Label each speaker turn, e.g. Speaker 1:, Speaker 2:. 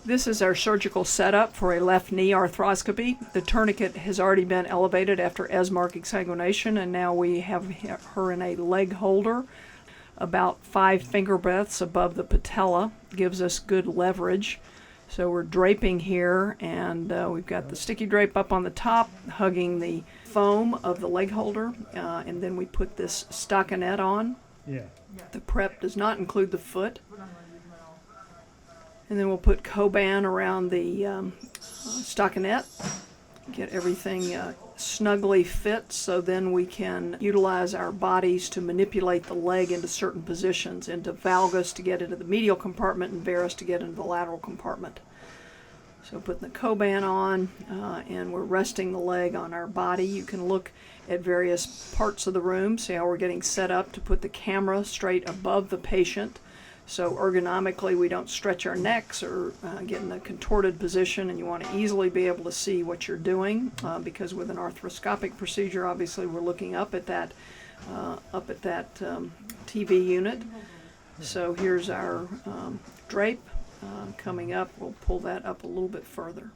Speaker 1: This is our surgical setup for a left knee arthroscopy. The tourniquet has already been elevated after Esmarch Exsanguination, and now we have her in a leg holder about 5 finger breadths above the patella. Gives us good leverage. So we're draping here, and we've got the sticky drape up on the top, hugging the foam of the leg holder, and then we put this stockinette on.
Speaker 2: Yeah.
Speaker 1: The prep does not include the foot. And then we'll put Coban around the stockinette, get everything snugly fit, so then we can utilize our bodies to manipulate the leg into certain positions, into valgus to get into the medial compartment and varus to get into the lateral compartment. So putting the Coban on, and we're resting the leg on our body. You can look at various parts of the room, see how we're getting set up to put the camera straight above the patient. So ergonomically, we don't stretch our necks or get in a contorted position, and you want to easily be able to see what you're doing, because with an arthroscopic procedure, obviously we're looking up at that TV unit. So here's our drape coming up. We'll pull that up a little bit further.